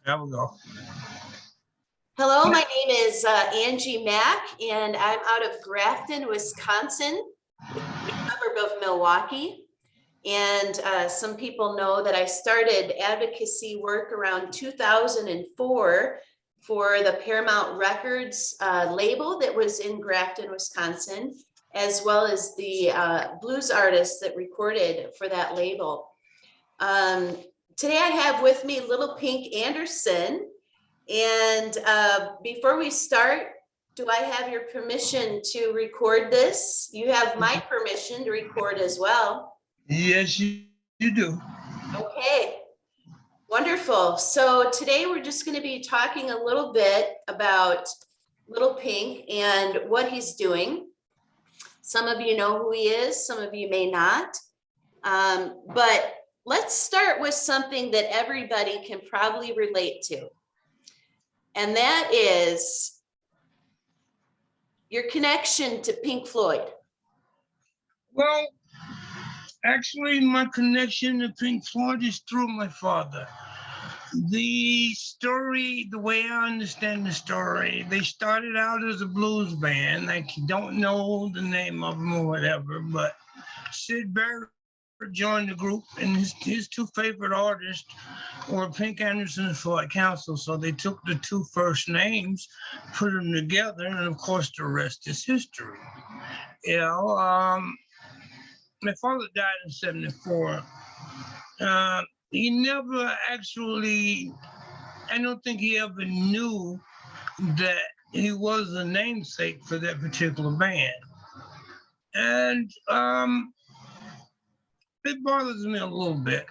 There we go. Hello, my name is Angie Mack, and I'm out of Grafton, Wisconsin, a suburb of Milwaukee. And some people know that I started advocacy work around 2004 for the Paramount Records label that was in Grafton, Wisconsin, as well as the blues artists that recorded for that label. Today I have with me Little Pink Anderson. And before we start, do I have your permission to record this? You have my permission to record as well. Yes, you do. Okay, wonderful. So today we're just going to be talking a little bit about Little Pink and what he's doing. Some of you know who he is, some of you may not. But let's start with something that everybody can probably relate to. And that is your connection to Pink Floyd. Well, actually, my connection to Pink Floyd is through my father. The story, the way I understand the story, they started out as a blues band. I don't know the name of them or whatever, but Sid Barrett joined the group, and his two favorite artists were Pink Anderson and Floyd Council. So they took the two first names, put them together, and of course the rest is history. You know, my father died in '74. He never actually, I don't think he ever knew that he was the namesake for that particular band. And it bothers me a little bit.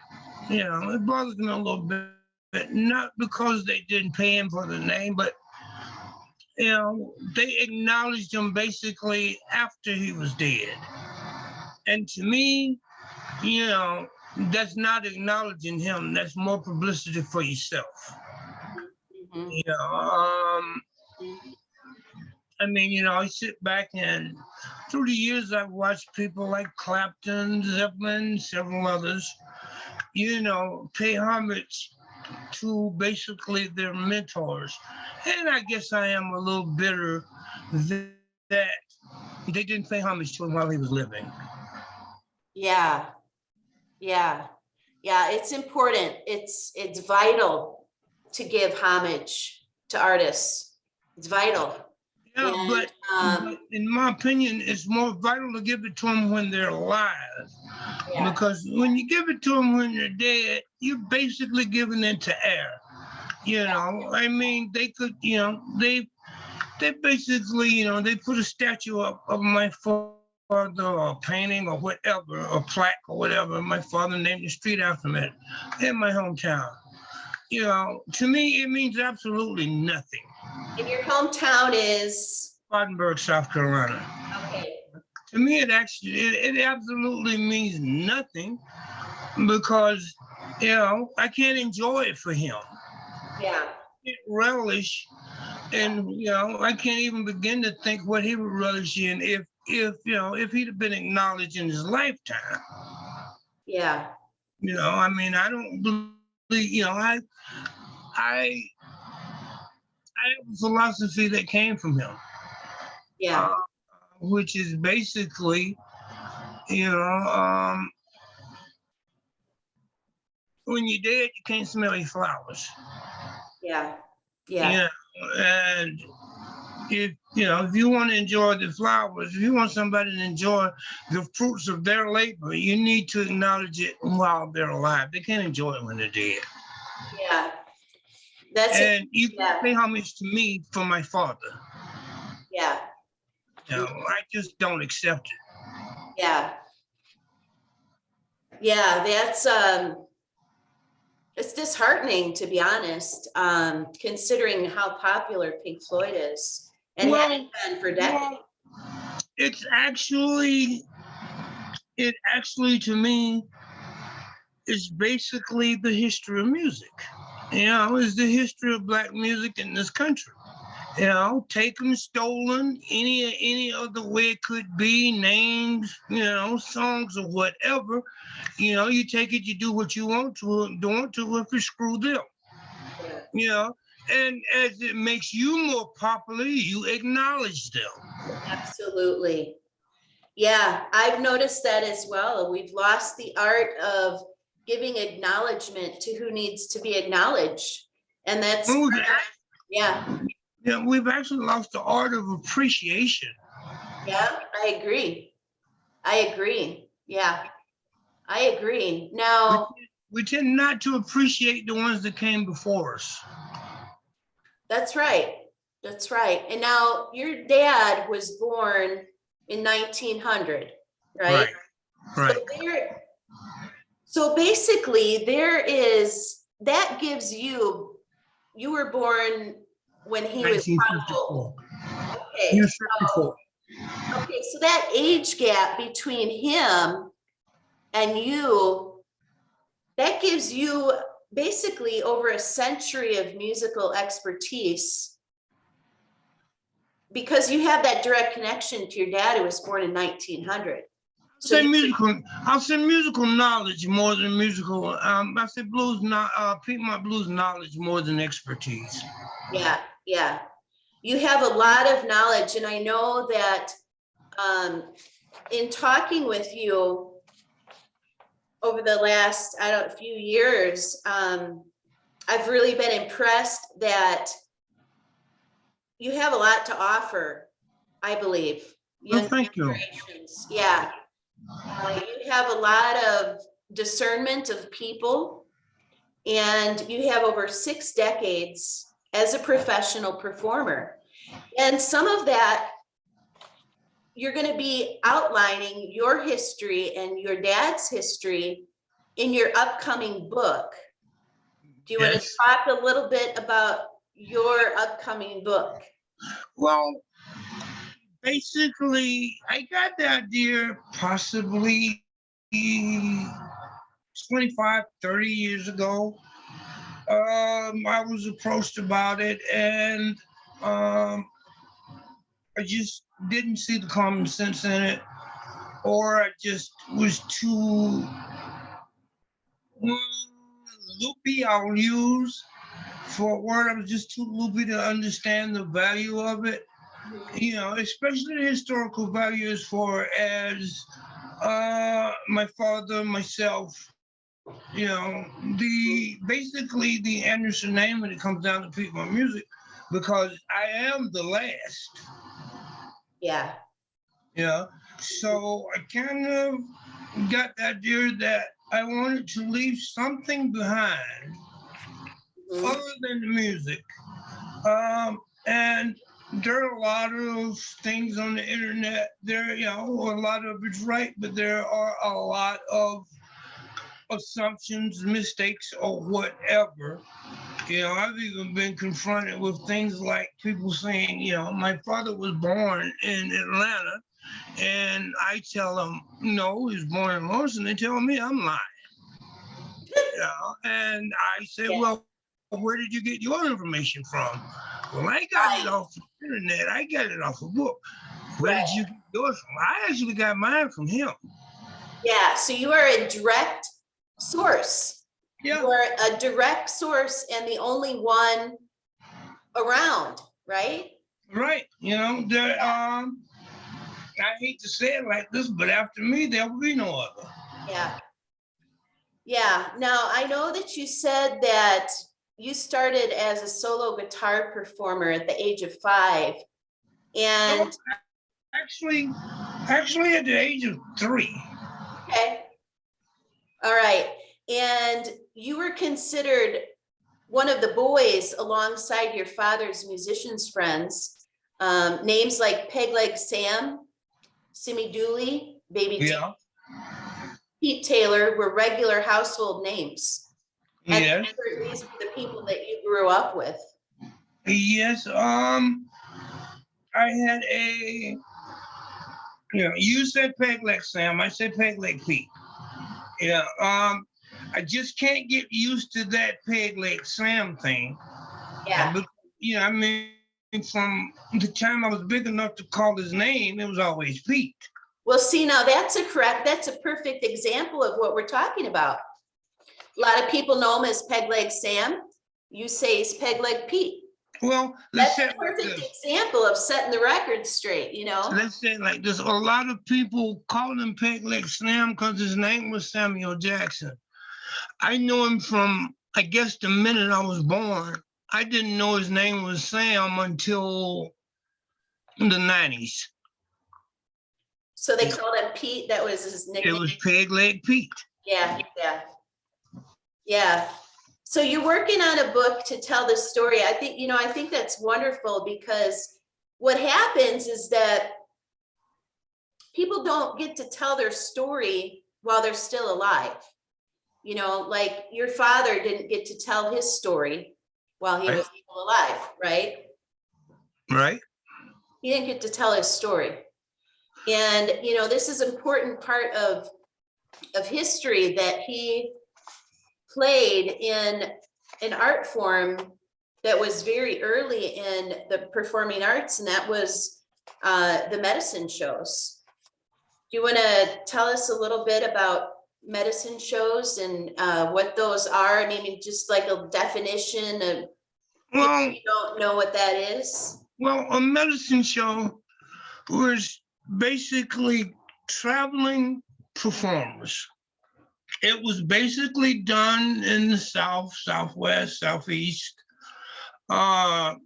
You know, it bothers me a little bit, not because they didn't pay him for the name, but, you know, they acknowledged him basically after he was dead. And to me, you know, that's not acknowledging him. That's more publicity for yourself. Mm-hmm. You know, I mean, you know, I sit back and through the years, I've watched people like Clapton, Zeppelin, several others, you know, pay homage to basically their mentors. And I guess I am a little bitter that they didn't pay homage to him while he was living. Yeah, it's important. It's vital to give homage to artists. It's vital. Yeah, And, but in my opinion, it's more vital to give it to them when they're alive. Yeah. Because when you give it to them when they're dead, you're basically giving it to air. You know, I mean, they could, you know, they basically, you know, they put a statue up of my father or a painting or whatever, or plaque or whatever. My father named the street after me in my hometown. You know, to me, it means absolutely nothing. And your hometown is? Spartanburg, South Carolina. Okay. To me, it absolutely means nothing because, you know, I can't enjoy it for him. Yeah. I can't relish, and, you know, I can't even begin to think what he would relish in if you know, if he'd have been acknowledged in his lifetime. Yeah. You know, I mean, I don't believe, you know, I have a philosophy that came from him. Yeah. Which is basically, you know, when you're dead, you can't smell your flowers. Yeah. You know, and if you want to enjoy the flowers, if you want somebody to enjoy the fruits of their labor, you need to acknowledge it while they're alive. They can't enjoy it when they're dead. Yeah. You can pay homage to me for my father. Yeah. You know, I just don't accept it. Yeah. Yeah, it's disheartening, to be honest, considering how popular Pink Floyd is and has been for decades. It actually to me is basically the history of music. You know, it's the history of Black music in this country. You know, taken, stolen, any other way it could be, names, you know, songs or whatever. You know, you take it, you do what you want to, don't want to, if you screw them. Yeah. you know, and as it makes you more popular, you acknowledge them. Absolutely. Yeah, I've noticed that as well. We've lost the art of giving acknowledgement to who needs to be acknowledged. And that's, And yeah, we've actually lost the art of appreciation. yeah, I agree. I agree. Yeah, I agree. Now, We tend not to appreciate the ones that came before us. that's right. That's right. And now your dad was born in 1900, right? Right. So basically that gives you were born when he was how old? 1954. Okay, He was 54. okay, so that age gap between him and you, that gives you basically over a century of musical expertise because you have that direct connection to your dad who was born in 1900. So I'll say musical knowledge more than musical. I say Piedmont blues knowledge more than expertise. yeah, yeah. You have a lot of knowledge, and I know that in talking with you over the last few years, I've really been impressed that you have a lot to offer. I believe. Well, thank you. Yeah, you have a lot of discernment of people, and you have over 6 decades as a professional performer, and some of that you're going to be outlining your history and your dad's history in your upcoming book. Do you want to talk a little bit about your upcoming book? Well, basically, I got the idea possibly 25, 30 years ago. I was approached about it, and I just didn't see the common sense in it, or I just was too loopy. I'll use for a word. I was just too loopy to understand the value of it. You know, especially the historical value as far as my father, myself. You know, basically the Anderson name when it comes down to Piedmont music, because I am the last. Yeah. Yeah. So I kind of got the idea that I wanted to leave something behind other than the music. And there are a lot of things on the internet. There, a lot of it's right, but there are a lot of assumptions, mistakes, or whatever. I've even been confronted with things like people saying, my father was born in Atlanta, and I tell them, no, he was born in Lawrence, and they tell me I'm lying. And I say, well, where did you get your information from? Well, I got it off the internet. I got it off a book. Where did you get yours from? I actually got mine from him. Yeah, so you are a direct source. Yeah. You are a direct source and the only one around, right? Right. I hate to say it like this, but after me, there will be no other. Yeah. Yeah. Now, I know that you said that you started as a solo guitar performer at the age of 5. And actually at the age of 3. Okay. All right. And you were considered one of the boys alongside your father's musicians friends. Names like Peg Leg Sam, Simmie Dooley, Baby Tate, Pete Taylor were regular household names. And these were the people that you grew up with. Yes. I had you said Peg Leg Sam, I said Peg Leg Pete. I just can't get used to that Peg Leg Sam thing. Yeah. From the time I was big enough to call his name, it was always Pete. Well, see, now that's a perfect example of what we're talking about. A lot of people know him as Peg Leg Sam, you say is Peg Leg Pete. Well, That's a perfect example of setting the record straight, you know? Let's say it like this. A lot of people call him Peg Leg Slam because his name was Samuel Jackson. I know him from, I guess, the minute I was born. I didn't know his name was Sam until the 90s. So they called him Pete. That was his nickname. It was Peg Leg Pete. Yeah, yeah. Yeah. So you're working on a book to tell this story. I think, you know, I think that's wonderful, because what happens is that people don't get to tell their story while they're still alive. You know, like your father didn't get to tell his story while he was still alive, right? Right. He didn't get to tell his story. And, you know, this is an important part of history, that he played in an art form that was very early in the performing arts, and that was the medicine shows. Do you want to tell us a little bit about medicine shows and what those are? I mean, just like a definition of, well, if you don't know what that is. Well, a medicine show was basically traveling performers. It was basically done in the South, Southwest, Southeast, to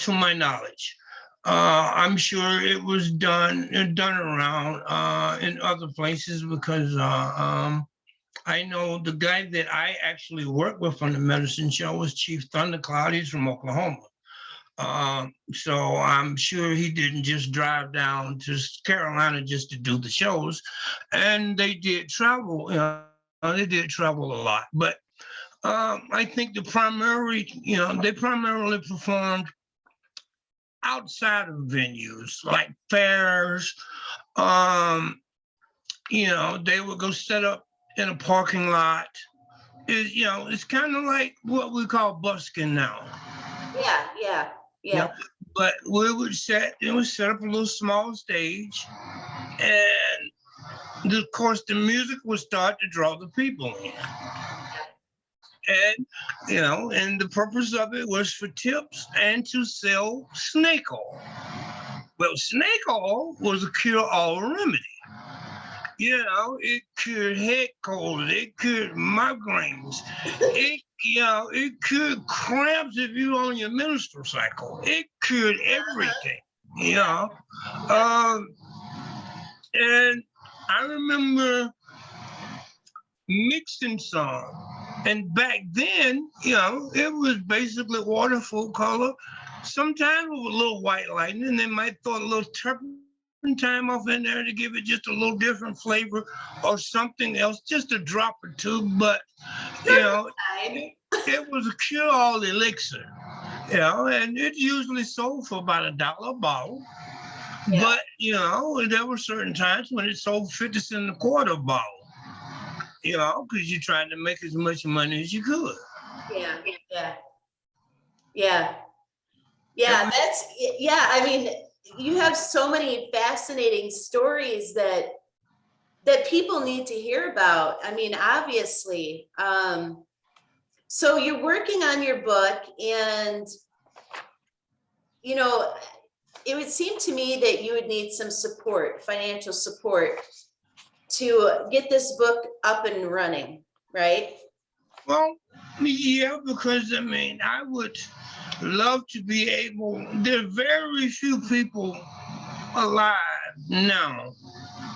my knowledge. I'm sure it was done around in other places, because I know the guy that I actually worked with on the medicine show was Chief Thundercloud. He's from Oklahoma. So I'm sure he didn't just drive down to Carolina just to do the shows. And they did travel, they did travel a lot. But I think they primarily performed outside of venues like fairs. They would go set up in a parking lot. It's kind of like what we call busking now. Yeah. But we would set up a little small stage, and of course the music would start to draw the people in. And the purpose of it was for tips and to sell snake oil. Well, snake oil was a cure-all remedy. It cured head cold, it cured migraines, it cured cramps if you were on your menstrual cycle. It cured everything, And I remember mixing some, and back then, it was basically water, full color. Sometimes with a little white lightning, they might throw a little turpentine off in there to give it just a little different flavor, or something else, just a drop or two. But it was a cure-all elixir, and it usually sold for about $1 a bottle. Yeah. But there were certain times when it sold 50 cents a quarter a bottle. Because you're trying to make as much money as you could. Yeah. I mean, you have so many fascinating stories that people need to hear about. I mean, obviously. So you're working on your book, and it would seem to me that you would need some support, financial support, to get this book up and running, right? Well, yeah, because I would love to be able. There are very few people alive now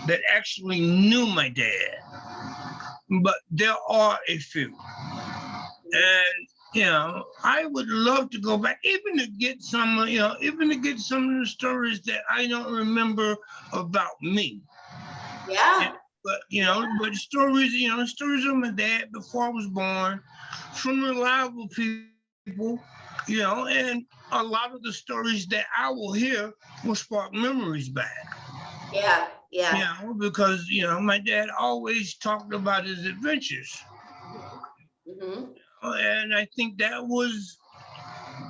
that actually knew my dad, but there are a few. And I would love to go back, even to get some of the stories that I don't remember about me. Yeah. But stories of my dad before I was born, from reliable people, and a lot of the stories that I will hear will spark memories back. Yeah. Because my dad always talked about his adventures. Mm-hmm. And I think that was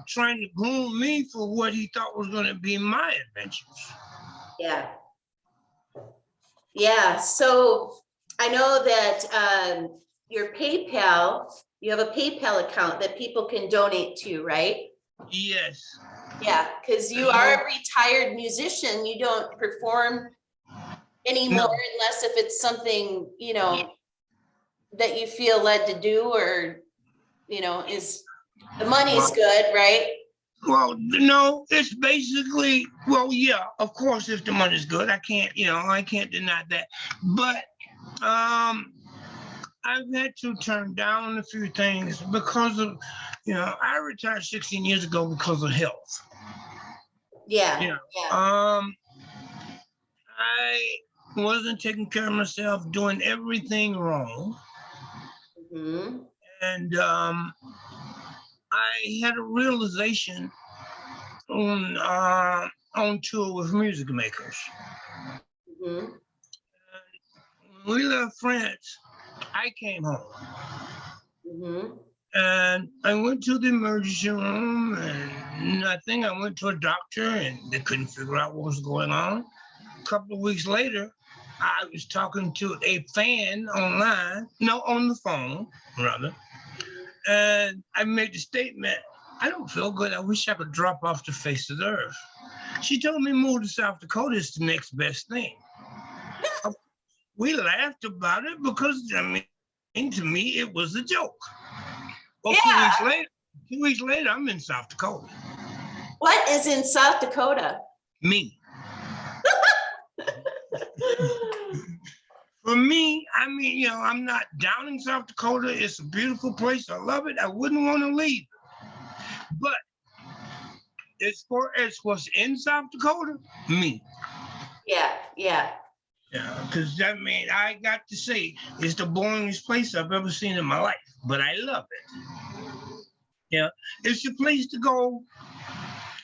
trying to groom me for what he thought was going to be my adventures. Yeah. So I know that your PayPal You have a PayPal account that people can donate to, right? Yes. Yeah, because you are a retired musician. You don't perform anymore unless if it's something, you know, that you feel led to do, or, you know, is the money's good, right? Well, no, it's basically, well, yeah, of course, if the money's good, I can't deny that. But I've had to turn down a few things because of, I retired 16 years ago because of health. Yeah. I wasn't taking care of myself, doing everything wrong. Mm-hmm. And I had a realization on tour with music makers. Mm-hmm. When we left France, I came home. Mm-hmm. And I went to the emergency room, and I think I went to a doctor, and they couldn't figure out what was going on. A couple of weeks later, I was talking to a fan on the phone, rather, and I made the statement, I don't feel good. I wish I could drop off the face of the earth. She told me move to South Dakota is the next best thing. We laughed about it because, to me, it was a joke. Well, Yeah. 2 weeks later, I'm in South Dakota. What is in South Dakota? Me. For me, I'm not down in South Dakota. It's a beautiful place. I love it. I wouldn't want to leave. But as far as what's in South Dakota, me. Yeah. Yeah, because I got to say, it's the boringest place I've ever seen in my life, but I love it. Yeah, it's a place to go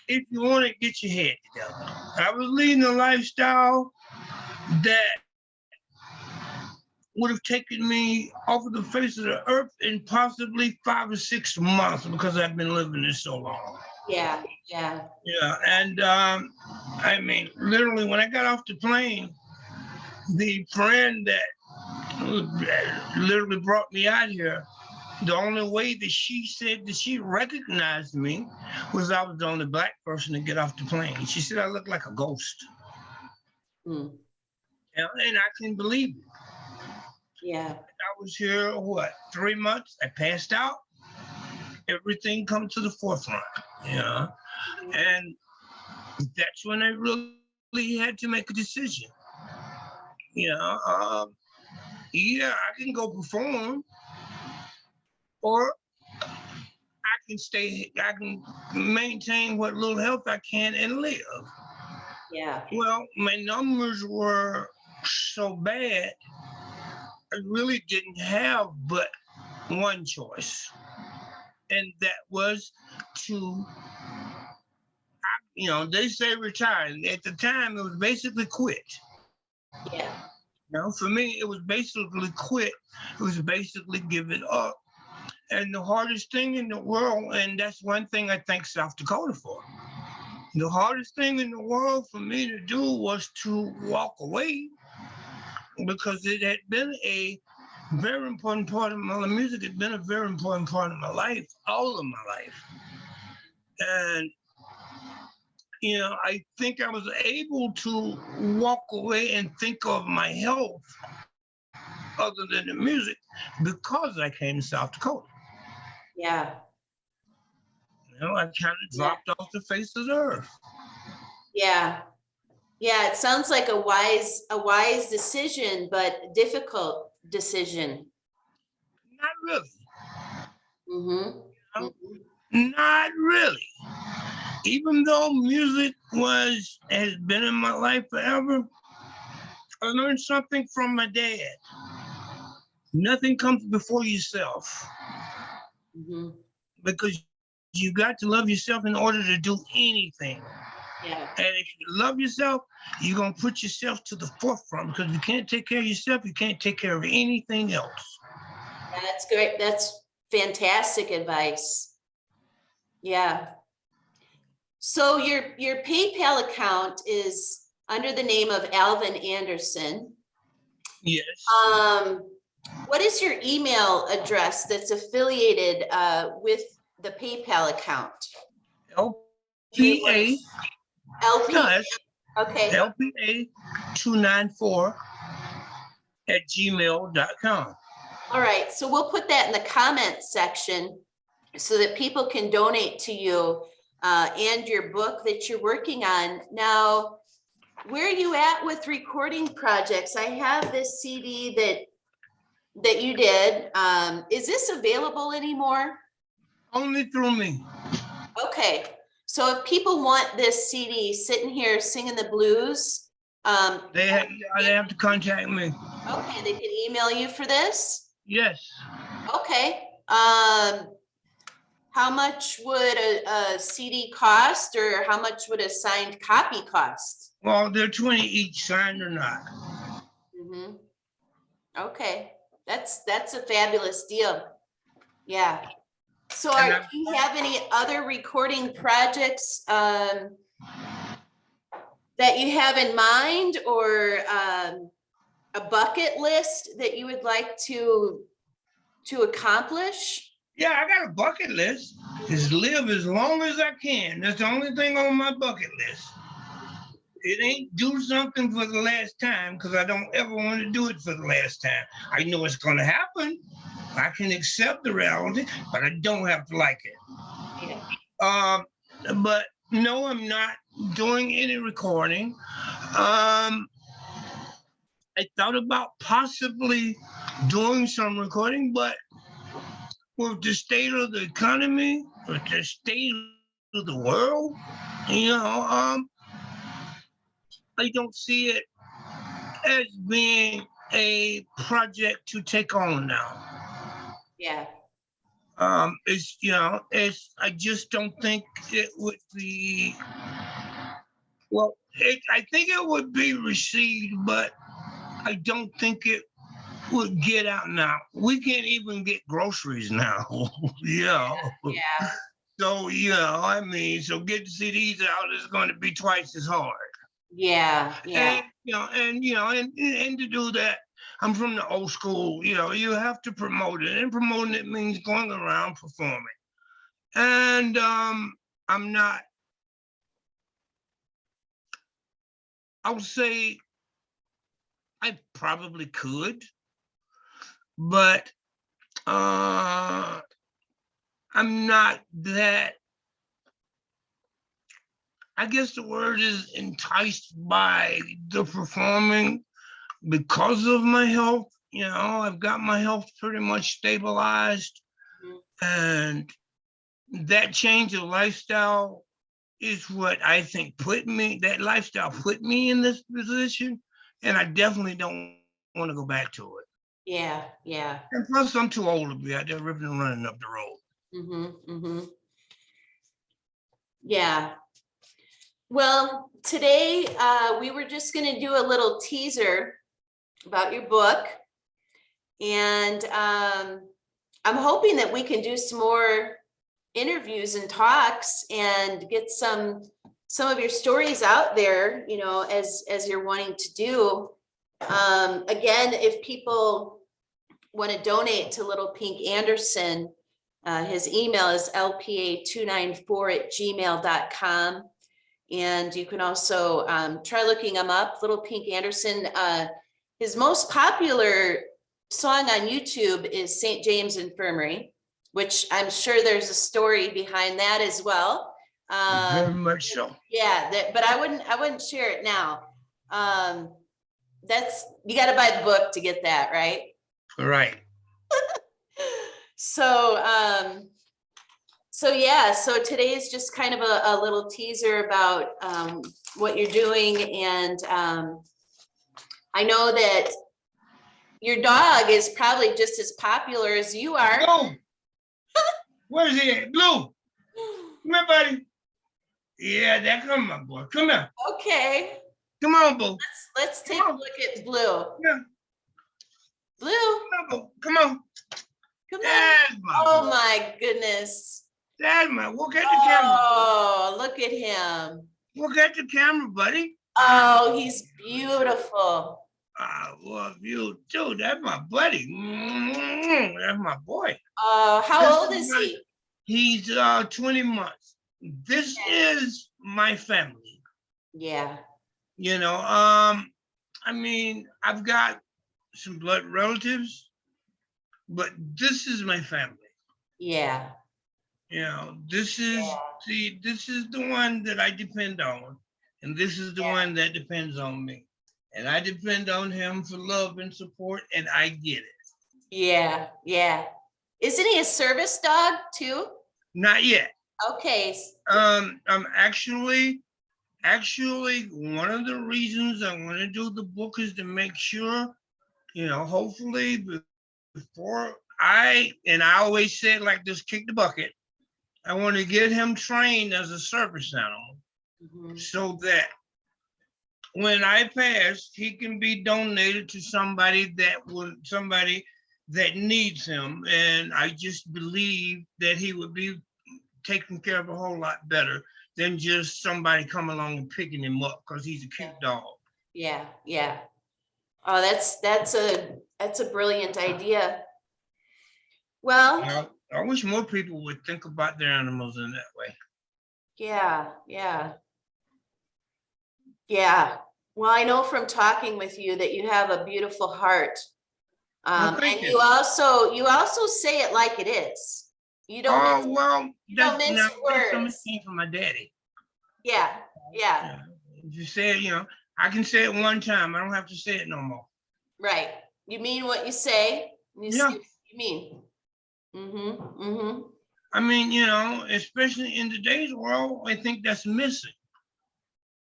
if you want to get your head together. I was leading a lifestyle that would have taken me off of the face of the earth in possibly 5 or 6 months because I've been living this so long. Yeah. And literally, when I got off the plane, the friend that literally brought me out here, the only way that she said that she recognized me was I was the only black person to get off the plane. She said I looked like a ghost. Mm. And I can believe it. Yeah. I was here, 3 months? I passed out. Everything come to the forefront, and that's when I really had to make a decision. I can go perform, or I can maintain what little health I can and live. Yeah. Well, my numbers were so bad, I really didn't have but one choice. And that was to, they say retire. At the time, it was basically quit. Yeah. For me, it was basically quit. It was basically give it up. And the hardest thing in the world, and that's one thing I thank South Dakota for. The hardest thing in the world for me to do was to walk away, because it had been a very important part of my music. Had been a very important part of my life, all of my life. And, I think I was able to walk away and think of my health other than the music because I came to South Dakota. Yeah. I kind of dropped off the face of the earth. Yeah. Yeah. It sounds like a wise decision, but a difficult decision. Not really. Mm-hmm. Not really. Even though music has been in my life forever, I learned something from my dad. Nothing comes before yourself. Mm-hmm. Because you got to love yourself in order to do anything. Yeah. And if you love yourself, you're going to put yourself to the forefront, because if you can't take care of yourself, you can't take care of anything else. That's great. That's fantastic advice. Yeah. So your PayPal account is under the name of Alvin Anderson. Yes. What is your email address that's affiliated with the PayPal account? LPA. LP. No, it's Okay. LPA 294@gmail.com. All right. So we'll put that in the comments section so that people can donate to you and your book that you're working on. Now, where are you at with recording projects? I have this CD that you did. Is this available anymore? Only through me. Okay. So if people want this CD, Sitting Here Singing the Blues, They have to contact me. okay, they can email you for this? Yes. Okay. How much would a CD cost, or how much would a signed copy cost? Well, they're 20 each, signed or not. Mm-hmm. Okay, that's a fabulous deal. Yeah. So do you have any other recording projects that you have in mind, or a bucket list that you would like to accomplish? Yeah, I got a bucket list. Is live as long as I can. That's the only thing on my bucket list. It ain't do something for the last time, because I don't ever want to do it for the last time. I know it's going to happen. I can accept the reality, but I don't have to like it. Yeah. But no, I'm not doing any recording. I thought about possibly doing some recording, but with the state of the economy, with the state of the world, I don't see it as being a project to take on now. Yeah. I just don't think it would be, well, I think it would be received, but I don't think it would get out now. We can't even get groceries now. Yeah. So, so getting CDs out is going to be twice as hard. Yeah. Yeah. And to do that, I'm from the old school. You have to promote it, and promoting it means going around performing. And I'm not. I would say I probably could, but I'm not that. I guess the word is enticed by the performing because of my health. I've got my health pretty much stabilized, and that change of lifestyle is what I think that lifestyle put me in this position, and I definitely don't want to go back to it. Yeah. Yeah. And plus, I'm too old to be out there ripping and running up the road. Mm-hmm. Mm-hmm. Yeah. Well, today we were just going to do a little teaser about your book, and I'm hoping that we can do some more interviews and talks and get some of your stories out there, as you're wanting to do. Again, if people want to donate to Little Pink Anderson, his email is lpa294@gmail.com. And you can also try looking him up, Little Pink Anderson. His most popular song on YouTube is St. James Infirmary, which I'm sure there's a story behind that as well. Very much so. Yeah, but I wouldn't share it now. You got to buy the book to get that, right? Right. So today is just kind of a little teaser about what you're doing, and I know that your dog is probably just as popular as you are. Blue. Where is he at? Blue. Come here, buddy. Yeah, there come my boy. Come here. Okay. Come on, Boo. Let's take a look at Blue. Yeah. Blue. Come on, Boo. Come on. Come on. Oh my goodness. That's my. Look at the camera. Oh, look at him. Look at the camera, buddy. Oh, he's beautiful. I love you too. That's my buddy. That's my boy. This How old is is my, he? he's 20 months. This is my family. Yeah, You know, I mean, I've got some blood relatives, but this is my family. yeah, You know, this is the one that I depend on, and this is the yeah, one that depends on me. And I depend on him for love and support, and I get it. yeah, yeah. Isn't he a service dog too? Not yet. Okay. I'm actually one of the reasons I want to do the book is to make sure, hopefully before I always say it like this, kick the bucket. I want to get him trained as a service animal Mhm. so that when I pass, he can be donated to somebody that needs him. And I just believe that he would be taken care of a whole lot better than just somebody come along and picking him up because he's a cute dog. Yeah, yeah. Oh, that's a brilliant idea. Well, I wish more people would think about their animals in that way. yeah, yeah, yeah. Well, I know from talking with you that you have a beautiful heart. Well, And thank you you. also say it like it is. You don't Oh mince, well, you don't that's mince now that's something words. came from my daddy. Yeah, yeah, Yeah. If you say it, I can say it one time. I don't have to say it no more. right. You mean what you say, and you say Yeah. what you mean. Mm-hmm, mm-hmm. I mean, especially in today's world, I think that's missing.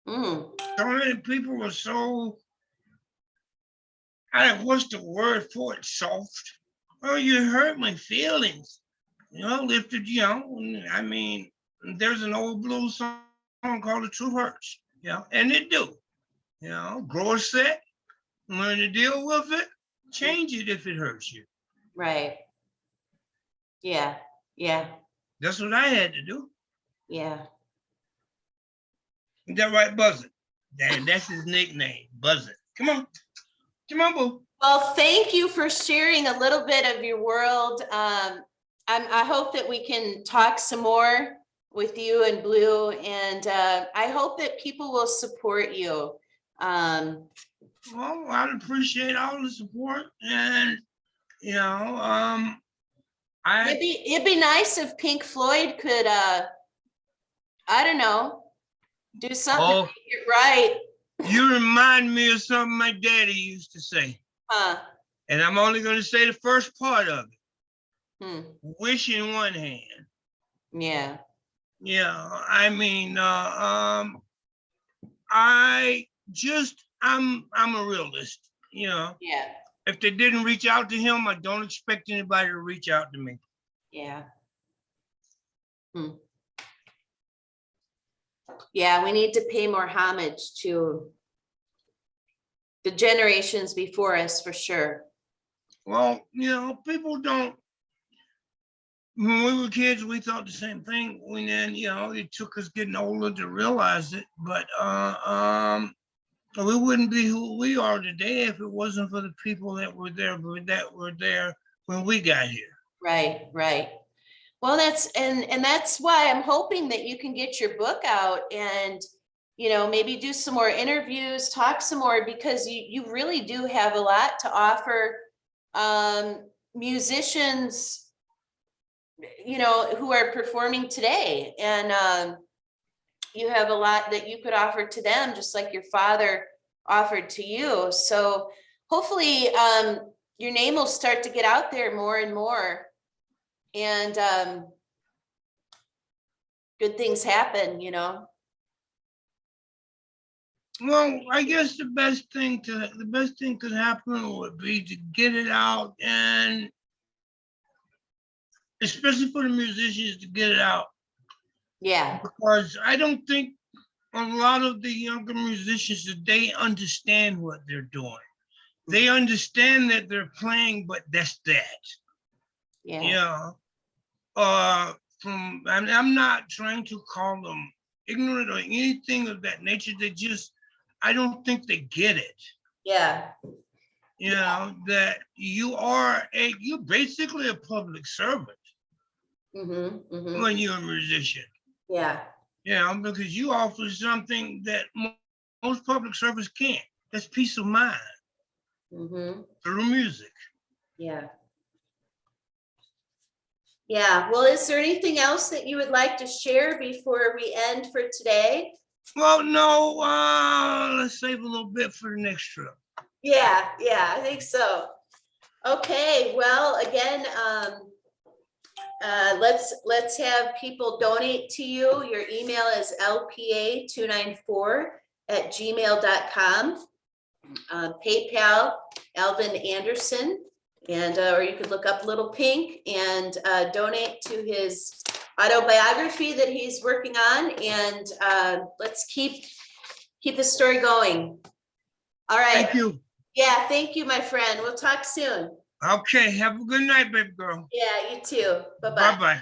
Mm. So many people are so, what's the word for it? Soft. Oh, you hurt my feelings. Lifted, I mean, there's an old blues song called The Truth Hurts, and it do. Grow a set, learn to deal with it, change it if it hurts you. Right. Yeah, yeah, That's what I had to do. yeah. Is that right, Buzzard? That's his nickname, Buzzard. Come on, boo. Well, thank you for sharing a little bit of your world. I hope that we can talk some more with you and Blue, and I hope that people will support you. Well, I'd appreciate all the support, and I It'd be nice if Pink Floyd could, I don't know, do something to oh, make it right. you remind me of something my daddy used to say, Huh. and I'm only going to say the first part of it. Hmm. Wish in one hand. Yeah. I mean, I'm a realist. Yeah. If they didn't reach out to him, I don't expect anybody to reach out to me. Yeah. Hmm. Yeah, we need to pay more homage to the generations before us for sure. Well, people don't. When we were kids, we thought the same thing. When then, it took us getting older to realize it. But we wouldn't be who we are today if it wasn't for the people that were there when we got here. Right, right. Well, that's why I'm hoping that you can get your book out and maybe do some more interviews, talk some more, because you really do have a lot to offer musicians who are performing today, and you have a lot that you could offer to them, just like your father offered to you. So hopefully your name will start to get out there more and more, and good things happen. Well, I guess the best thing could happen would be to get it out, and especially for the musicians to get it out, Yeah. because I don't think a lot of the younger musicians today understand what they're doing. They understand that they're playing, but that's that. Yeah. Yeah. I'm not trying to call them ignorant or anything of that nature. I don't think they get it. Yeah. You know, that you're basically a public servant when you're a musician. Yeah. You know, because you offer something that most public servants can't. That's peace of mind through music. Yeah. Yeah. Well, is there anything else that you would like to share before we end for today? Well, no, let's save a little bit for the next trip. Yeah, I think so. Okay, well, again, let's have people donate to you. Your email is lpa294@gmail.com. PayPal, Alvin Anderson, and or you could look up Little Pink and donate to his autobiography that he's working on. And let's keep the story going. All right. Thank you. Yeah, thank you, my friend. We'll talk soon. Okay, have a good night, baby girl. Yeah, you too. Bye-bye. Bye-bye.